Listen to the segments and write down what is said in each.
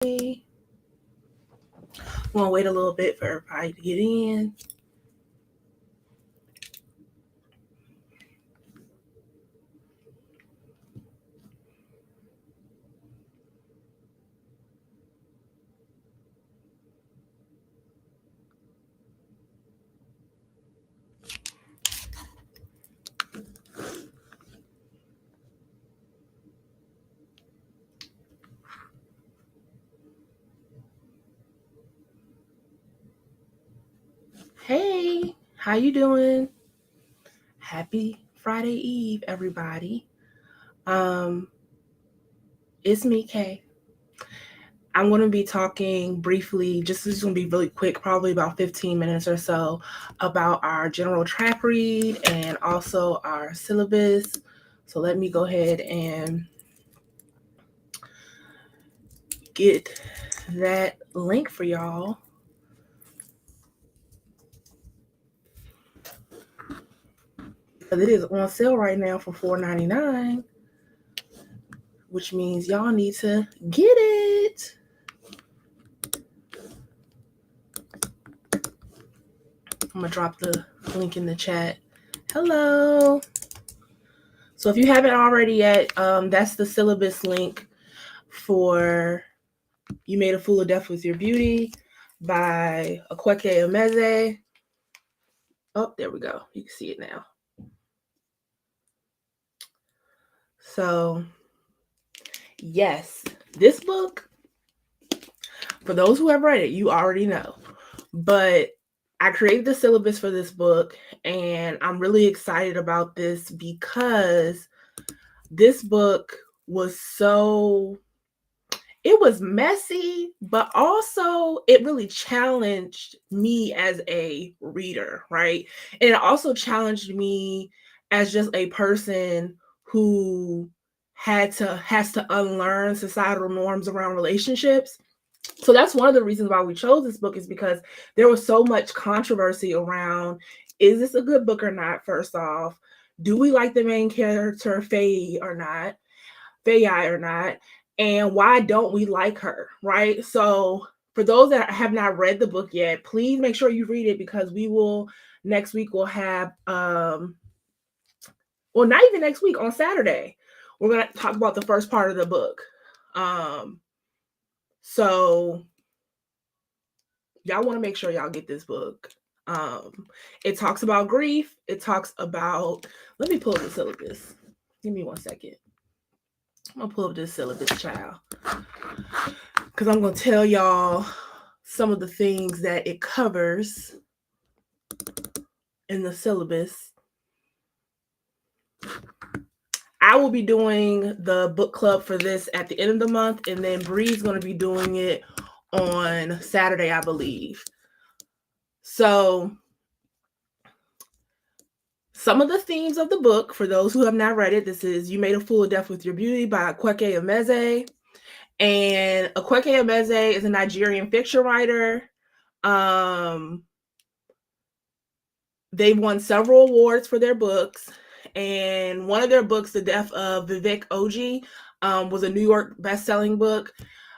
I'm gonna wait a little bit for everybody to get in. Hey, how you doing? Happy Friday Eve, everybody. Um, it's me, Kay. I'm going to be talking briefly, just this is going to be really quick, probably about 15 minutes or so, about our general track read and also our syllabus. So let me go ahead and get that link for y'all. Because it is on sale right now for $4.99, which means y'all need to get it. I'm going to drop the link in the chat. Hello. So if you haven't already yet, that's the syllabus link for You Made a Fool of Death with Your Beauty by Akweke Emeze. Oh, there we go. You can see it now. So, yes, this book, for those who have read it, you already know. But I created the syllabus for this book, and I'm really excited about this because this book was it was messy, but also it really challenged me as a reader, right? And it also challenged me as just a person who has to unlearn societal norms around relationships. So that's one of the reasons why we chose this book, is because there was so much controversy around, is this a good book or not? First off, do we like the main character Faye or not? And why don't we like her, right? So for those that have not read the book yet, please make sure you read it, because next week we'll have not even next week, on Saturday, we're going to talk about the first part of the book. So y'all want to make sure y'all get this book. It talks about grief. It talks about, let me pull up the syllabus. Give me 1 second. I'm gonna pull up this syllabus, child, because I'm gonna tell y'all some of the things that it covers in the syllabus. I will be doing the book club for this at the end of the month, and then Bree's going to be doing it on Saturday, I believe. So some of the themes of the book, for those who have not read it, this is You Made a Fool of Death with Your Beauty by Akweke Emeze. And Akweke Emeze is a Nigerian fiction writer. They've won several awards for their books. And one of their books, The Death of Vivek Oji, was a New York best-selling book.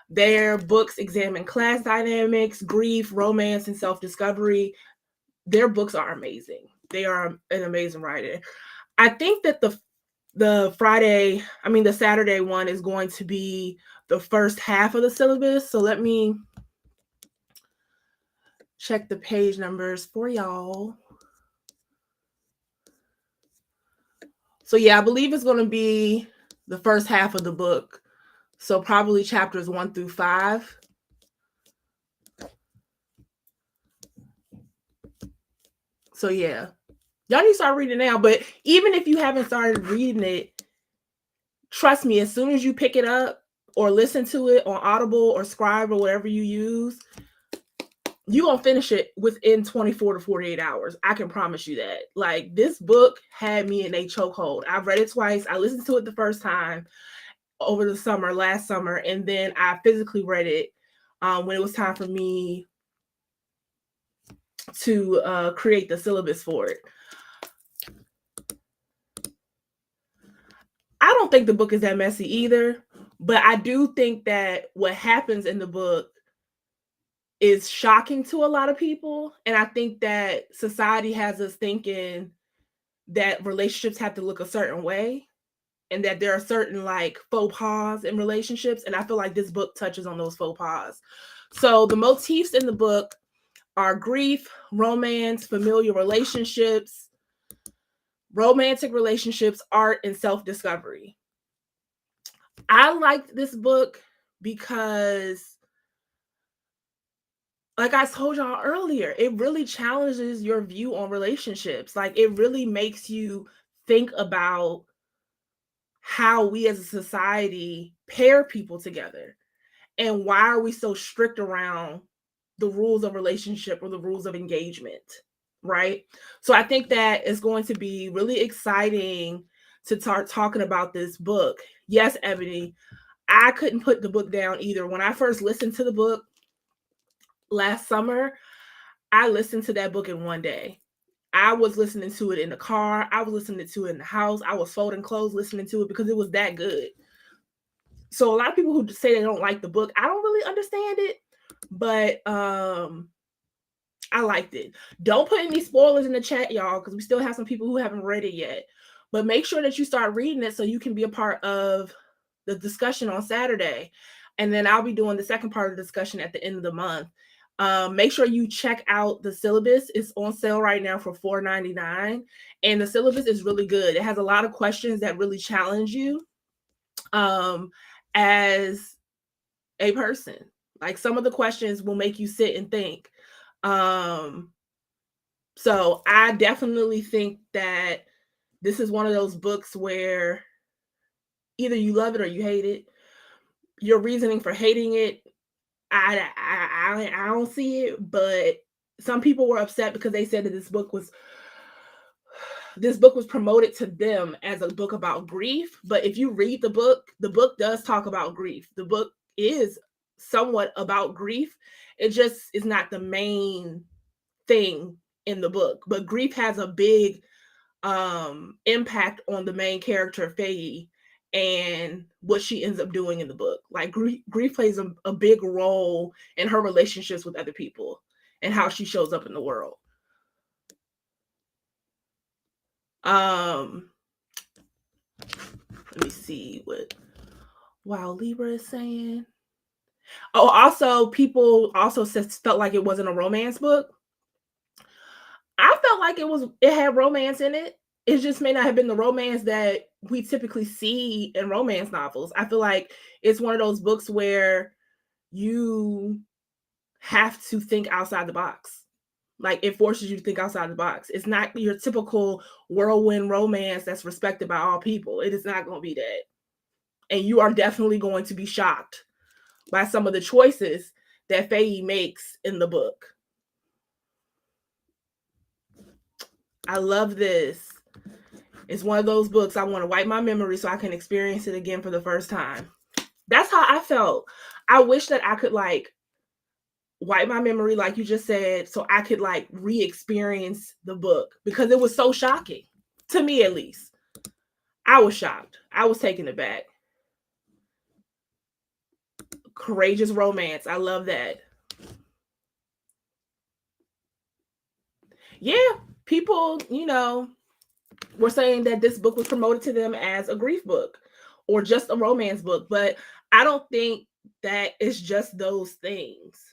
Their books examine class dynamics, grief, romance, and self-discovery. Their books are amazing. They are an amazing writer. I think that the Saturday one is going to be the first half of the syllabus. So let me check the page numbers for y'all. So yeah, I believe it's going to be the first half of the book. So probably chapters 1 through 5. So yeah, y'all need to start reading now. But even if you haven't started reading it, trust me, as soon as you pick it up or listen to it on Audible or Scribe or whatever you use, you're going to finish it within 24 to 48 hours. I can promise you that. Like, this book had me in a chokehold. I've read it twice. I listened to it the first time over the summer, last summer, and then I physically read it when it was time for me to create the syllabus for it. I don't think the book is that messy either, But I do think that what happens in the book is shocking to a lot of people. And I think that society has us thinking that relationships have to look a certain way and that there are certain like faux pas in relationships. And I feel like this book touches on those faux pas. So the motifs in the book are grief, romance, familial relationships, romantic relationships, art, and self-discovery. I liked this book because, like I told y'all earlier, it really challenges your view on relationships. Like it really makes you think about how we as a society pair people together and why are we so strict around the rules of relationship or the rules of engagement, right? So I think that is going to be really exciting to start talking about this book. Yes, Ebony, I couldn't put the book down either. When I first listened to the book last summer, I listened to that book in one day. I was listening to it in the car. I was listening to it in the house. I was folding clothes listening to it because it was that good. So a lot of people who say they don't like the book, I don't really understand it, but I liked it. Don't put any spoilers in the chat, y'all, because we still have some people who haven't read it yet. But make sure that you start reading it so you can be a part of the discussion on Saturday. And then I'll be doing the second part of the discussion at the end of the month. Make sure you check out the syllabus. It's on sale right now for $4.99. And the syllabus is really good. It has a lot of questions that really challenge you as a person. Like some of the questions will make you sit and think. So I definitely think that this is one of those books where either you love it or you hate it. Your reasoning for hating it, I don't see it, but some people were upset because they said that this book was promoted to them as a book about grief. But if you read the book does talk about grief. The book is somewhat about grief. It just is not the main thing in the book, but grief has a big impact on the main character Faye and what she ends up doing in the book. Like grief plays a big role in her relationships with other people and how she shows up in the world. Let me see what Wow Libra is saying. Oh, also people also felt like it wasn't a romance book. I felt like it had romance in it. It just may not have been the romance that we typically see in romance novels. I feel like it's one of those books where you have to think outside the box. Like it forces you to think outside the box. It's not your typical whirlwind romance that's respected by all people. It is not going to be that. And you are definitely going to be shocked by some of the choices that Faye makes in the book. I love this. It's one of those books I want to wipe my memory so I can experience it again for the first time. That's how I felt. I wish that I could like wipe my memory, like you just said, so I could like re-experience the book because it was so shocking to me, at least. I was shocked. I was taken aback. Courageous romance. I love that. Yeah, people, were saying that this book was promoted to them as a grief book or just a romance book, but I don't think that it's just those things.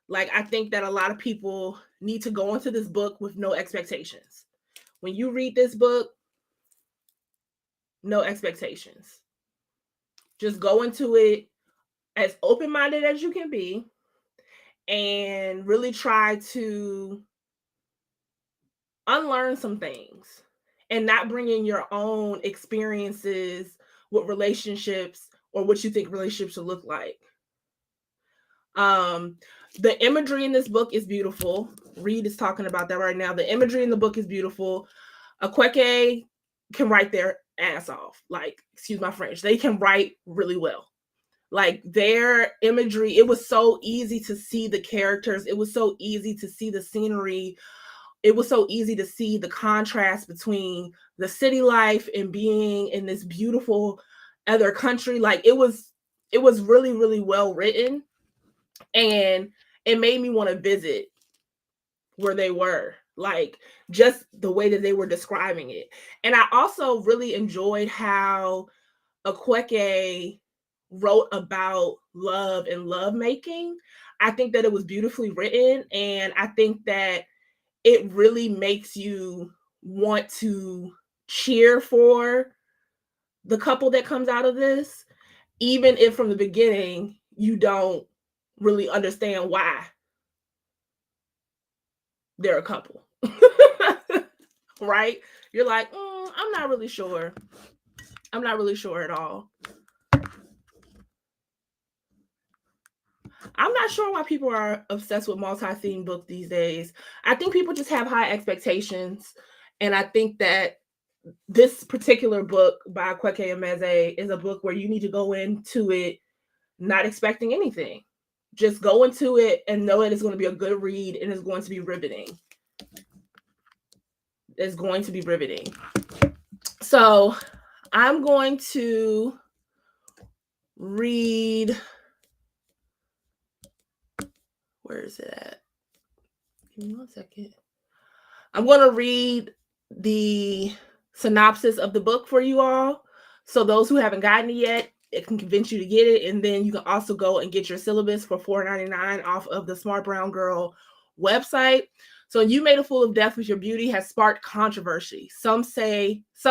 Like, I think that a lot of people need to go into this book with no expectations. When you read this book, no expectations. Just go into it as open-minded as you can be and really try to unlearn some things and not bring in your own experiences with relationships or what you think relationships should look like. The imagery in this book is beautiful. Reed is talking about that right now. The imagery in the book is beautiful. Akweke can write their ass off. Like, excuse my French. They can write really well. Like their imagery, it was so easy to see the characters. It was so easy to see the scenery. It was so easy to see the contrast between the city life and being in this beautiful other country. Like it was It was really, really well written, and it made me want to visit where they were, like just the way that they were describing it. And I also really enjoyed how Akweke wrote about love and love making. I think that it was beautifully written, and I think that it really makes you want to cheer for the couple that comes out of this, even if from the beginning you don't really understand why they're a couple. Right? You're like, I'm not really sure. I'm not really sure at all. I'm not sure why people are obsessed with multi-theme book these days. I think people just have high expectations. And I think that this particular book by Kweke Emeze is a book where you need to go into it not expecting anything. Just go into it and know that it's going to be a good read and it's going to be riveting. It's going to be riveting. So I'm going to read. Where is it at? Give me 1 second. I'm going to read the synopsis of the book for you all. So those who haven't gotten it yet, it can convince you to get it. And then you can also go and get your syllabus for $4.99 off of the Smart Brown Girl website. So You Made a Fool of Death with Your Beauty has sparked controversy. Some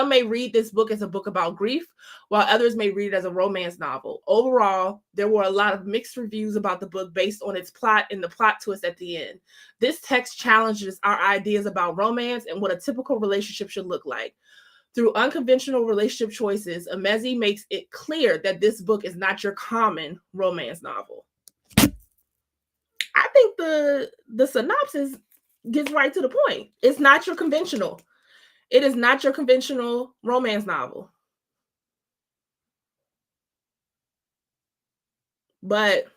may read this book as a book about grief, while others may read it as a romance novel. Overall, there were a lot of mixed reviews about the book based on its plot and the plot twist at the end. This text challenges our ideas about romance and what a typical relationship should look like. Through unconventional relationship choices, Emeze makes it clear that this book is not your common romance novel. I think the synopsis gets right to the point. It's not your conventional. It is not your conventional romance novel. But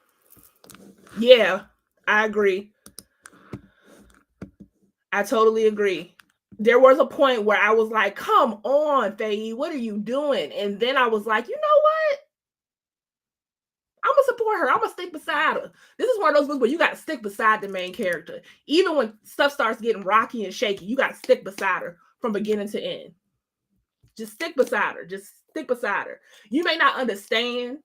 yeah, I agree. I totally agree. There was a point where I was like, come on, Faye, what are you doing? And then I was like, you know what? I'm gonna support her. I'm gonna stick beside her. This is one of those books where you got to stick beside the main character. Even when stuff starts getting rocky and shaky, you got to stick beside her from beginning to end. Just stick beside her. Just stick beside her. You may not understand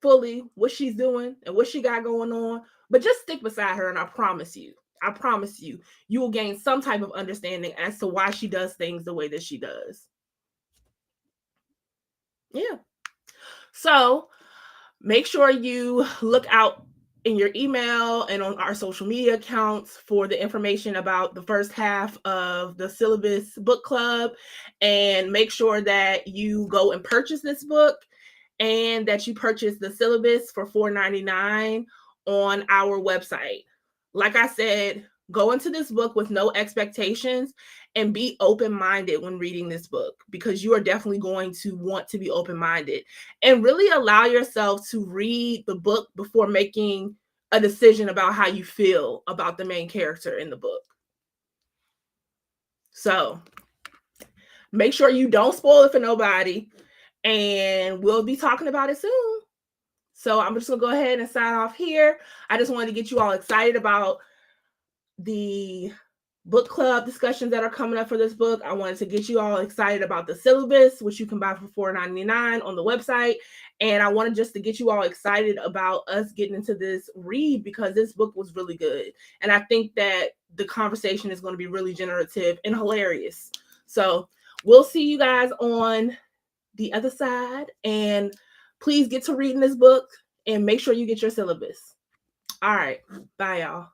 fully what she's doing and what she got going on, but just stick beside her, and I promise you, you will gain some type of understanding as to why she does things the way that she does. Yeah. So make sure you look out in your email and on our social media accounts for the information about the first half of the syllabus book club, and make sure that you go and purchase this book and that you purchase the syllabus for $4.99 on our website. Like I said, go into this book with no expectations and be open-minded when reading this book, because you are definitely going to want to be open-minded, and really allow yourself to read the book before making a decision about how you feel about the main character in the book. So make sure you don't spoil it for nobody, and we'll be talking about it soon. So I'm just gonna go ahead and sign off here. I just wanted to get you all excited about the book club discussions that are coming up for this book. I wanted to get you all excited about the syllabus, which you can buy for $4.99 on the website. And I wanted just to get you all excited about us getting into this read, because this book was really good. And I think that the conversation is going to be really generative and hilarious. So we'll see you guys on the other side. And please get to reading this book and make sure you get your syllabus. All right. Bye, y'all.